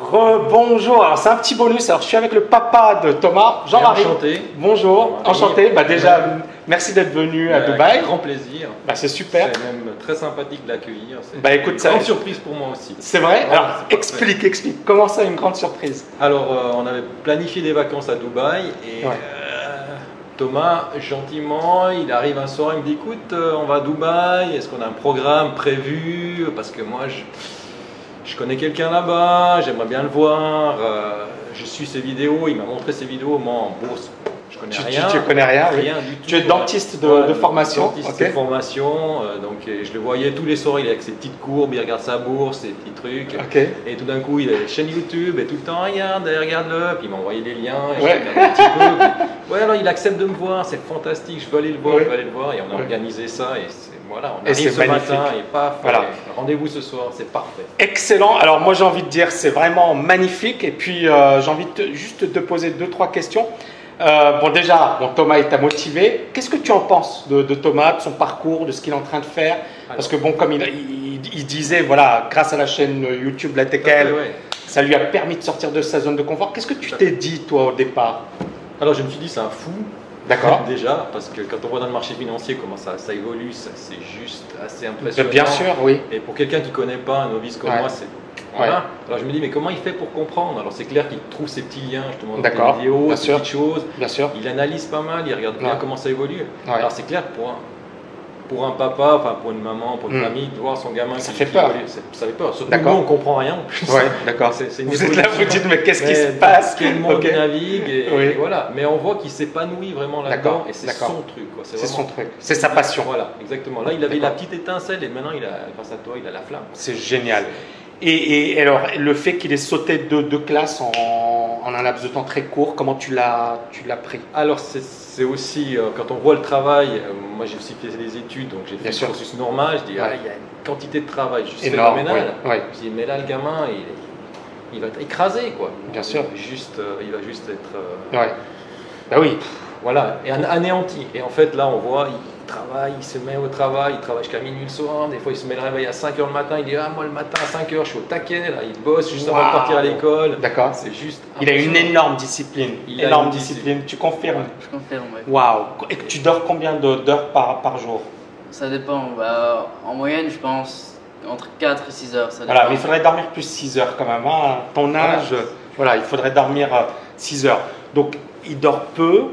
Rebonjour, alors c'est un petit bonus, alors je suis avec le papa de Thomas, Jean-Marie. Enchanté. Bonjour, enchanté, déjà merci d'être venu à Dubaï. Avec grand plaisir. C'est super. C'est même très sympathique de l'accueillir. Écoute, c'est une grande surprise pour moi aussi. C'est vrai. Ouais, alors explique, comment ça une grande surprise? Alors on avait planifié des vacances à Dubaï et Thomas, gentiment, il arrive un soir, il me dit écoute, on va à Dubaï, est-ce qu'on a un programme prévu? Parce que moi je connais quelqu'un là-bas, j'aimerais bien le voir, je suis ses vidéos, il m'a montré ses vidéos, moi en bourse, je connais rien. Tu connais rien, oui. Rien du tout. Tu es dentiste de formation. Dentiste de formation, donc je le voyais tous les soirs, il est avec ses petites courbes, il regarde sa bourse, ses petits trucs, et tout d'un coup il a une chaîne YouTube, et tout le temps regarde-le, puis il m'a envoyé des liens, et je regardais un petit peu, alors il accepte de me voir, c'est fantastique, je veux aller le voir, et on a organisé ça, et voilà, on arrive ce matin et paf, rendez-vous ce soir, c'est parfait. Excellent, alors moi j'ai envie de dire c'est vraiment magnifique et puis j'ai envie juste de te poser 2-3 questions. Thomas il t'a motivé, qu'est-ce que tu en penses de Thomas, de son parcours, de ce qu'il est en train de faire? Parce que bon, comme il disait, voilà, grâce à la chaîne YouTube La Tekel, ça lui a permis de sortir de sa zone de confort. Qu'est-ce que tu t'es dit toi au départ? Alors je me suis dit c'est un fou. D'accord. Déjà, parce que quand on voit dans le marché financier comment ça évolue, c'est juste assez impressionnant. Bien sûr, oui. Et pour quelqu'un qui ne connaît pas, un novice comme moi, c'est... Voilà. Alors je me dis, mais comment il fait pour comprendre? Alors c'est clair qu'il trouve ses petits liens, justement, dans les vidéos, ces petites choses. Bien sûr. Il analyse pas mal, il regarde bien comment ça évolue. Alors c'est clair, pour un papa, enfin pour une maman, pour une famille, de voir son gamin ça fait peur. Ça fait peur. Surtout nous, on ne comprend rien. Ouais, d'accord. Vous êtes là, vous dites, mais qu'est-ce qui se passe? Quel monde il navigue, et voilà. Mais on voit qu'il s'épanouit vraiment là-dedans, et c'est son truc. C'est son truc, c'est sa passion. Voilà, exactement. Là, il avait la petite étincelle, et maintenant, grâce à toi, il a la flamme. C'est génial. Et alors, le fait qu'il ait sauté de classe en un laps de temps très court, comment tu l'as pris? Alors, c'est aussi, quand on voit le travail, moi j'ai aussi fait des études, donc j'ai fait le cursus normal, je dis, il y a une quantité de travail juste phénoménale. Je dis, mais là, le gamin, il va être écrasé, quoi. Bien sûr. Il va juste être... Bah oui. Voilà, et anéanti. Et en fait, là, on voit, il travaille, il se met au travail, il travaille jusqu'à minuit le soir. Des fois, il se met le réveil à 5 h le matin. Il dit, moi, le matin à 5 h, je suis au taquet. Là, il bosse juste avant de partir à l'école. D'accord. C'est juste. Il a une énorme discipline. Énorme discipline. Tu confirmes? Je confirme, oui. Waouh. Et tu dors combien d'heures par jour? Ça dépend. En moyenne, je pense entre 4 et 6 heures. Ça voilà, mais il faudrait dormir plus 6 heures quand même. Hein. Ton âge, voilà, il faudrait dormir 6 heures. Donc, il dort peu.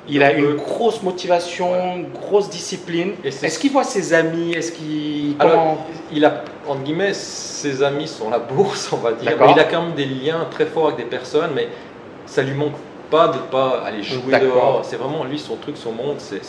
Il a une grosse motivation, une grosse discipline. Est-ce qu'il voit ses amis? Est-ce qu'il... Alors, il a, entre guillemets, ses amis sont la bourse, on va dire. Mais il a quand même des liens très forts avec des personnes, mais ça lui manque pas de pas aller jouer dehors. C'est vraiment, lui, son truc, son monde, c'est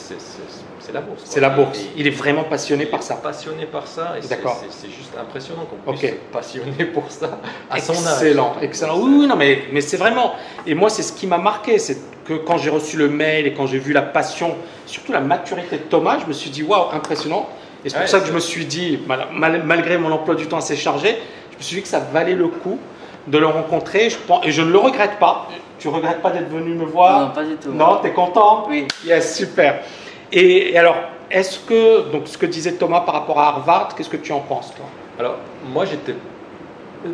la bourse. C'est la bourse. Il est vraiment passionné par ça. Passionné par ça, et c'est juste impressionnant qu'on puisse être passionné pour ça à son âge. Excellent, excellent. Oui, non, mais c'est vraiment... Et moi, c'est ce qui m'a marqué, c'est que quand j'ai reçu le mail et quand j'ai vu la passion, surtout la maturité de Thomas, je me suis dit, waouh, impressionnant. Et c'est pour ça que je me suis dit, malgré mon emploi du temps assez chargé, je me suis dit que ça valait le coup de le rencontrer. Et je ne le regrette pas. Tu ne regrettes pas d'être venu me voir? Non, pas du tout. Non, tu es content? Oui. Yes, super. Et alors, est-ce que, donc ce que disait Thomas par rapport à Harvard, qu'est-ce que tu en penses, toi? Alors, moi, j'étais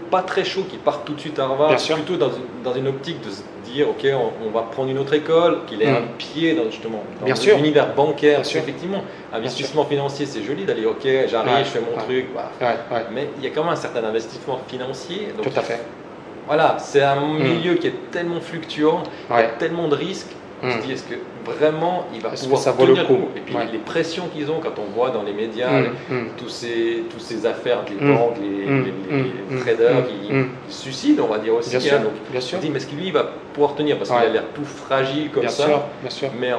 pas très chaud qu'il parte tout de suite à Harvard, plutôt dans une optique de se dire, ok, on va prendre une autre école, qu'il ait un pied dans l'univers bancaire. Effectivement, investissement financier, c'est joli d'aller, ok, j'arrive, je fais mon truc, mais il y a quand même un certain investissement financier. Donc, tout à fait. Voilà, c'est un milieu qui est tellement fluctuant, tellement de risques. Je me dis, est-ce que vraiment il va pouvoir tenir le coup? Et puis les pressions qu'ils ont quand on voit dans les médias, tous ces affaires, les banques, les traders qui se suicident, on va dire aussi. Donc, je me dis, mais est-ce que lui il va pouvoir tenir? Parce qu'il a l'air tout fragile comme ça. Mais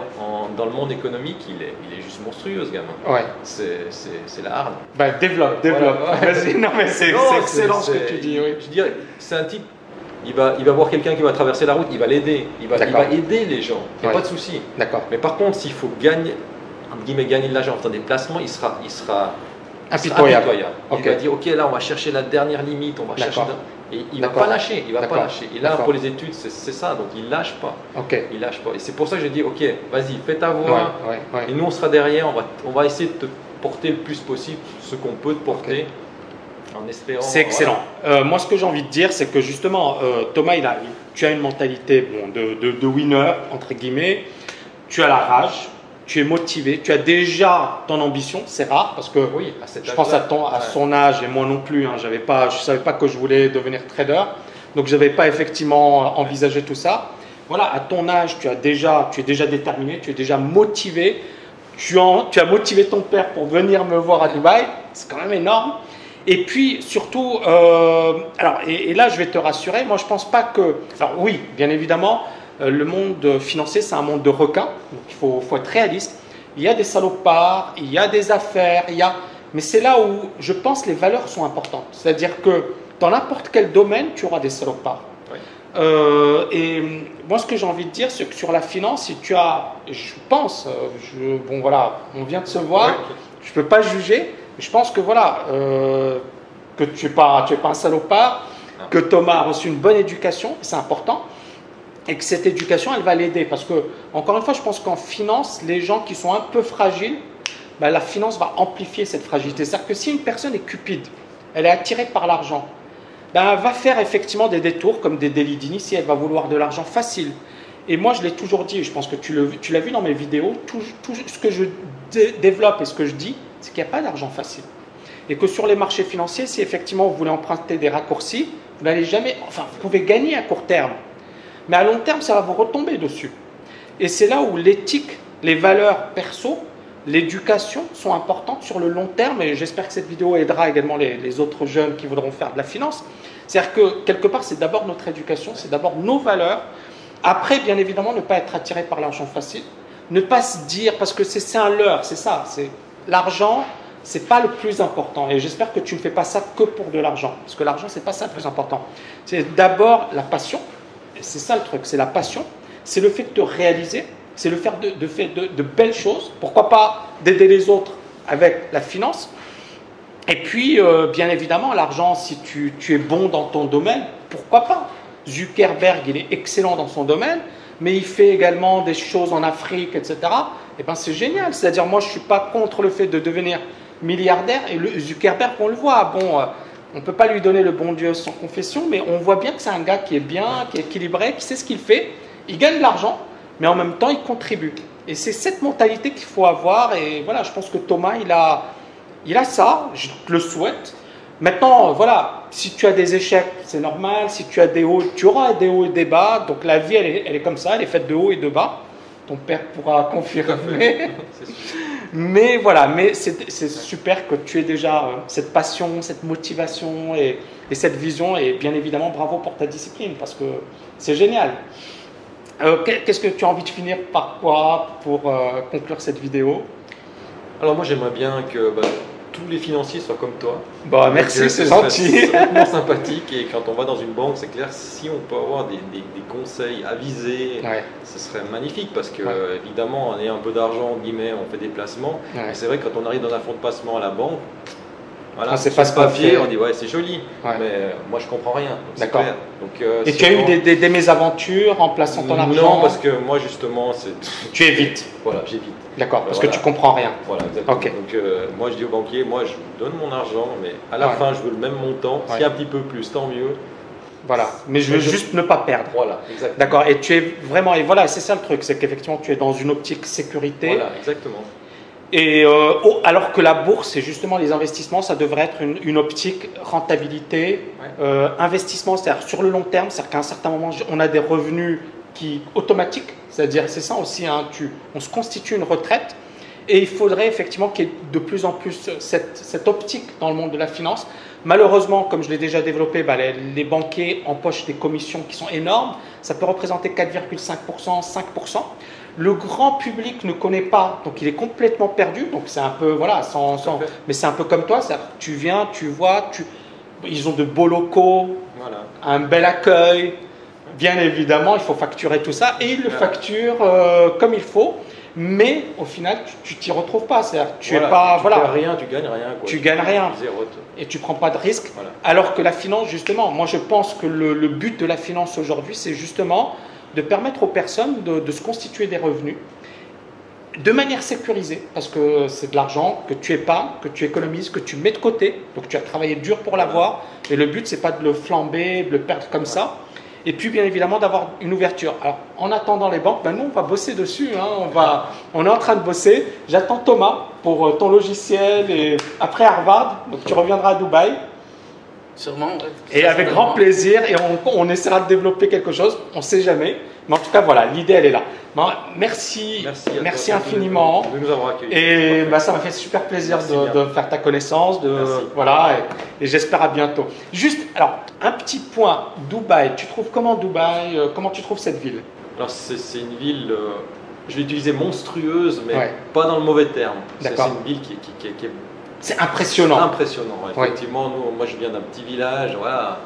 dans le monde économique, il est juste monstrueux, ce gamin. C'est la hargne. Développe. Vas-y, non mais c'est excellent ce que tu dis. Je dirais, c'est un type. Il va voir quelqu'un qui va traverser la route, il va l'aider, il va aider les gens, il n'y a pas de souci. Mais par contre, s'il faut gagner de l'argent en faisant des placements, il sera impitoyable. Il va dire, ok, là on va chercher la dernière limite, on va chercher... Et il ne va pas lâcher, Et là, pour les études, c'est ça, donc il ne lâche pas. Il lâche pas. Et c'est pour ça que je dis, ok, vas-y, fais ta voix, et nous on sera derrière, on va essayer de te porter le plus possible ce qu'on peut te porter. En espérant. C'est excellent. Voilà. Moi, ce que j'ai envie de dire, c'est que justement, Thomas, tu as une mentalité de winner, entre guillemets. Tu as la rage, tu es motivé, tu as déjà ton ambition. C'est rare parce que oui, je pense à son âge et moi non plus. Hein, je ne savais pas que je voulais devenir trader. Donc, je n'avais pas effectivement envisagé tout ça. Voilà, à ton âge, tu es déjà déterminé, tu es déjà motivé. Tu as motivé ton père pour venir me voir à Dubaï. C'est quand même énorme. Et puis, surtout, alors, et là, je vais te rassurer, moi, je ne pense pas que… Alors oui, bien évidemment, le monde financier, c'est un monde de requins. Donc, il faut être réaliste. Il y a des salopards, il y a des affaires, mais c'est là où, je pense, les valeurs sont importantes. C'est-à-dire que dans n'importe quel domaine, tu auras des salopards. Oui. Et moi, ce que j'ai envie de dire, c'est que sur la finance, si tu as… Je pense, bon voilà, on vient de se voir, oui. Je ne peux pas juger. Je pense que voilà, que tu n'es pas un salopard, que Thomas a reçu une bonne éducation, c'est important, et que cette éducation, elle va l'aider. Parce que, encore une fois, je pense qu'en finance, les gens qui sont un peu fragiles, ben, la finance va amplifier cette fragilité. C'est-à-dire que si une personne est cupide, elle est attirée par l'argent, ben, elle va faire effectivement des détours comme des délits d'initié, elle va vouloir de l'argent facile. Et moi, je l'ai toujours dit, et je pense que tu l'as vu dans mes vidéos, tout ce que je développe et ce que je dis, c'est qu'il n'y a pas d'argent facile. Et que sur les marchés financiers, si effectivement vous voulez emprunter des raccourcis, vous n'allez jamais… Enfin, vous pouvez gagner à court terme. Mais à long terme, ça va vous retomber dessus. Et c'est là où l'éthique, les valeurs perso, l'éducation sont importantes sur le long terme. Et j'espère que cette vidéo aidera également les autres jeunes qui voudront faire de la finance. C'est-à-dire que quelque part, c'est d'abord notre éducation, c'est d'abord nos valeurs. Après, bien évidemment, ne pas être attiré par l'argent facile. Ne pas se dire… Parce que c'est un leurre, c'est ça. L'argent, ce n'est pas le plus important. Et j'espère que tu ne fais pas ça que pour de l'argent. Parce que l'argent, ce n'est pas ça le plus important. C'est d'abord la passion. C'est ça le truc, c'est la passion. C'est le fait de te réaliser. C'est le fait de belles choses. Pourquoi pas d'aider les autres avec la finance. Et puis, bien évidemment, l'argent, si tu es bon dans ton domaine, pourquoi pas. Zuckerberg, il est excellent dans son domaine, mais il fait également des choses en Afrique, etc. Eh ben, c'est génial. C'est-à-dire, moi, je ne suis pas contre le fait de devenir milliardaire. Et le Zuckerberg, on le voit. Bon, on ne peut pas lui donner le bon Dieu sans confession, mais on voit bien que c'est un gars qui est bien, qui est équilibré, qui sait ce qu'il fait. Il gagne de l'argent, mais en même temps, il contribue. Et c'est cette mentalité qu'il faut avoir. Et voilà, je pense que Thomas, il a ça. Je te le souhaite. Maintenant, voilà, si tu as des échecs, c'est normal. Si tu as des hauts, tu auras des hauts et des bas. Donc la vie, elle est comme ça. Elle est faite de hauts et de bas. Ton père pourra confirmer. Mais voilà, mais c'est super que tu aies déjà cette passion, cette motivation et cette vision. Et bien évidemment, bravo pour ta discipline parce que c'est génial. Qu'est-ce que tu as envie de finir par quoi pour conclure cette vidéo? Alors moi, j'aimerais bien que tous les financiers soient comme toi. Bah, merci, c'est gentil. C'est vraiment sympathique et quand on va dans une banque, c'est clair, si on peut avoir des conseils avisés, ouais. Ce serait magnifique parce que évidemment, on a un peu d'argent, on fait des placements. Ouais. C'est vrai que quand on arrive dans un fonds de placement à la banque, voilà, c'est pas ce papier, on dit ouais, c'est joli, mais moi je comprends rien. D'accord. Et tu as eu des mésaventures en plaçant ton argent? Non, parce que moi justement, tu évites. Voilà, j'évite. D'accord, parce que tu comprends rien. Voilà, exactement. Okay. Donc moi je dis au banquier, moi je vous donne mon argent, mais à la fin je veux le même montant. S'il y a un petit peu plus, tant mieux. Voilà, mais je veux juste ne pas perdre. Voilà, exactement. D'accord, et tu es vraiment, et voilà, c'est ça le truc, c'est qu'effectivement tu es dans une optique sécurité. Voilà, exactement. Et alors que la bourse, c'est justement les investissements, ça devrait être une optique rentabilité, investissement, c'est-à-dire sur le long terme, c'est-à-dire qu'à un certain moment, on a des revenus automatiques, c'est-à-dire c'est ça aussi, hein, on se constitue une retraite et il faudrait effectivement qu'il y ait de plus en plus cette optique dans le monde de la finance. Malheureusement, comme je l'ai déjà développé, les banquiers empochent des commissions qui sont énormes, ça peut représenter 4,5%, 5%. Le grand public ne connaît pas, donc il est complètement perdu. Donc c'est un peu, voilà, mais c'est un peu comme toi, tu viens, tu vois, ils ont de beaux locaux, un bel accueil. Bien évidemment, il faut facturer tout ça et ils le facturent comme il faut. Mais au final, tu t'y retrouves pas. C'est-à-dire, tu gagnes rien, tu gagnes rien. Tu gagnes rien. Zéro. Et tu prends pas de risque. Voilà. Alors que la finance, justement, moi je pense que le but de la finance aujourd'hui, c'est justement de permettre aux personnes de se constituer des revenus de manière sécurisée, parce que c'est de l'argent que tu épargnes, que tu économises, que tu mets de côté. Donc tu as travaillé dur pour l'avoir. Et le but, c'est pas de le flamber, de le perdre comme ça. Et puis, bien évidemment, d'avoir une ouverture. Alors, en attendant les banques, ben, nous, on va bosser dessus. Hein. On est en train de bosser. J'attends Thomas pour ton logiciel et après Harvard. Donc, tu reviendras à Dubaï. Sûrement. Ouais. Et avec grand plaisir. Et on essaiera de développer quelque chose. On ne sait jamais. Mais en tout cas, voilà, l'idée, elle est là. Bon, merci infiniment. De nous avoir accueillis. Et bah, ça m'a fait super plaisir de faire ta connaissance. Voilà, et j'espère à bientôt. Juste, alors, un petit point, Dubaï. Tu trouves comment Dubaï? Comment tu trouves cette ville? Alors, c'est une ville, je vais utiliser monstrueuse, mais pas dans le mauvais terme. C'est une ville qui est... C'est impressionnant. Impressionnant, effectivement. Nous, moi, je viens d'un petit village, voilà.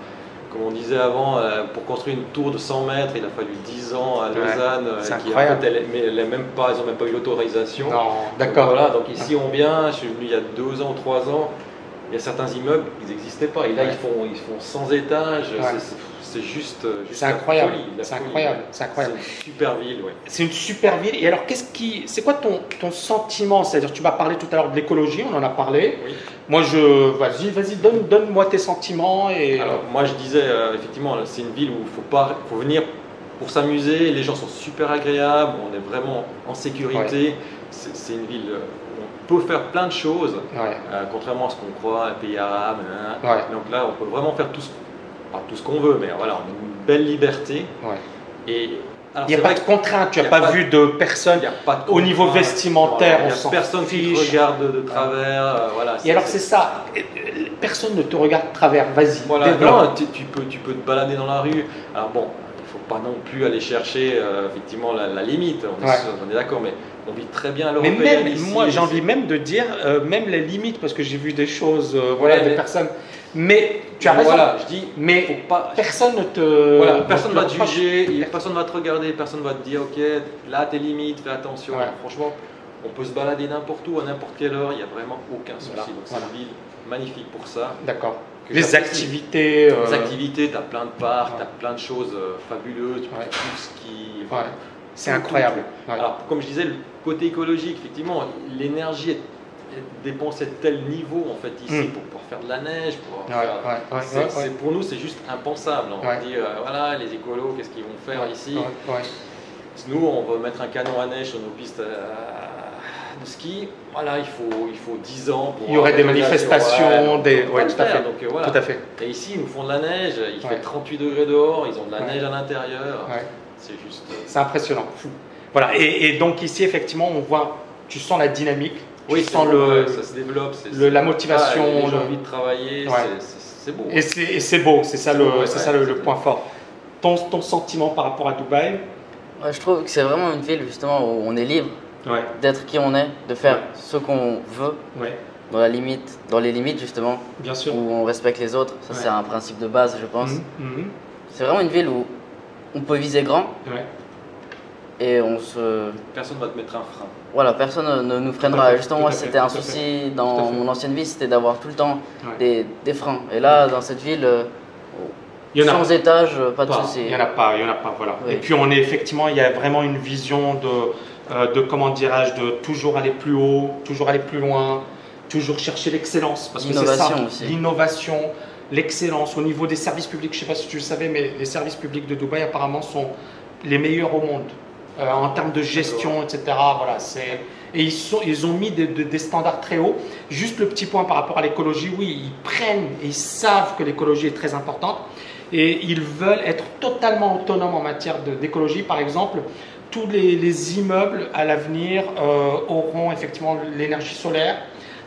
Comme on disait avant, pour construire une tour de 100 mètres, il a fallu 10 ans à Lausanne. C'est incroyable. Mais ils n'ont même pas eu l'autorisation. Non, d'accord. Voilà, donc ici on vient, je suis venu il y a 2 ans ou 3 ans, il y a certains immeubles, ils n'existaient pas. Et là, ils font 100 étages, c'est juste c'est incroyable. C'est incroyable. C'est incroyable. C'est une super ville, C'est une super ville. Et alors, c'est quoi ton sentiment? C'est-à-dire, tu m'as parlé tout à l'heure de l'écologie, on en a parlé. Oui. Moi, vas-y, donne-moi tes sentiments. Alors, moi, je disais, effectivement, c'est une ville où il faut venir pour s'amuser. Les gens sont super agréables, on est vraiment en sécurité. C'est une ville où on peut faire plein de choses, contrairement à ce qu'on croit, un pays arabe. Donc là, on peut vraiment faire tout ce qu'on veut, mais voilà, on a une belle liberté. Et il n'y a pas de contrainte, tu n'as pas vu de personne au niveau vestimentaire, on s'en fiche. Personne qui te regarde de travers. Voilà, et alors c'est ça, personne ne te regarde de travers, vas-y. Voilà, non, tu peux te balader dans la rue. Alors bon, il ne faut pas non plus aller chercher effectivement la limite, on est d'accord, mais on vit très bien à l'européenne. Mais même, moi j'ai envie même de dire, même les limites, parce que j'ai vu des choses, des personnes. Mais tu as raison. Voilà, je dis, mais personne ne te. Voilà, personne ne va te juger, personne ne va te regarder, personne ne va te dire, ok, là tes limites, fais attention. Franchement, on peut se balader n'importe où, à n'importe quelle heure, il n'y a vraiment aucun souci. Donc c'est une ville magnifique pour ça. D'accord. Les activités. Les activités, tu as plein de parcs, tu as plein de choses fabuleuses, tu peux faire tout ce qui. C'est incroyable. Alors, comme je disais, le côté écologique, effectivement, l'énergie est dépensée à tel niveau en fait ici pour pouvoir faire de la neige, pour nous c'est juste impensable. On dit voilà, les écolos, qu'est-ce qu'ils vont faire ici? Nous on veut mettre un canon à neige sur nos pistes de ski, voilà, il faut 10 ans pour... Il y aurait des manifestations, tout à fait. Donc, voilà. Tout à fait. Et ici ils nous font de la neige, il fait 38 degrés dehors, ils ont de la neige à l'intérieur, c'est juste... C'est impressionnant, fou. Voilà, et donc ici effectivement on voit, tu sens la dynamique. Oui, ça se développe, la motivation, les gens ont envie de travailler, c'est beau. Et c'est beau, c'est ça le point fort. Ton sentiment par rapport à Dubaï? Je trouve que c'est vraiment une ville justement où on est libre d'être qui on est, de faire ce qu'on veut, dans les limites justement, bien sûr, où on respecte les autres. Ça c'est un principe de base, je pense. C'est vraiment une ville où on peut viser grand. Et personne ne va te mettre un frein. Voilà, personne ne nous freinera. Justement, moi, c'était un souci dans mon ancienne vie, c'était d'avoir tout le temps des freins. Et là, dans cette ville, sans étage, pas de souci. Il n'y en a pas, voilà. Et puis, il y a vraiment une vision de comment dirais-je, de toujours aller plus haut, toujours aller plus loin, toujours chercher l'excellence. Parce que c'est ça, l'innovation, l'excellence au niveau des services publics. Je ne sais pas si tu le savais, mais les services publics de Dubaï, apparemment, sont les meilleurs au monde. En termes de gestion, etc. Voilà, et ils ont mis des standards très hauts. Juste le petit point par rapport à l'écologie, oui, ils prennent et ils savent que l'écologie est très importante et ils veulent être totalement autonomes en matière d'écologie. Par exemple, tous les immeubles à l'avenir auront effectivement l'énergie solaire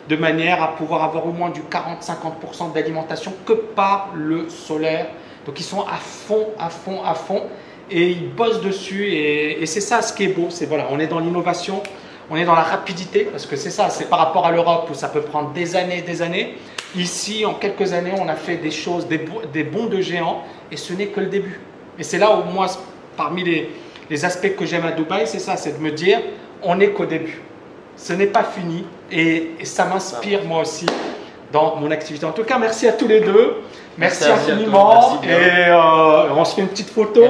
de manière à pouvoir avoir au moins du 40-50% d'alimentation que par le solaire. Donc ils sont à fond. Et ils bossent dessus et c'est ça ce qui est beau, c'est voilà, on est dans l'innovation, on est dans la rapidité parce que c'est ça, c'est par rapport à l'Europe où ça peut prendre des années. Ici, en quelques années, on a fait des choses, des bonds de géants et ce n'est que le début. Et c'est là où moi, parmi les aspects que j'aime à Dubaï, c'est ça, c'est de me dire, on n'est qu'au début. Ce n'est pas fini et ça m'inspire moi aussi dans mon activité. En tout cas, merci à tous les deux. Merci infiniment. Et on se fait une petite photo.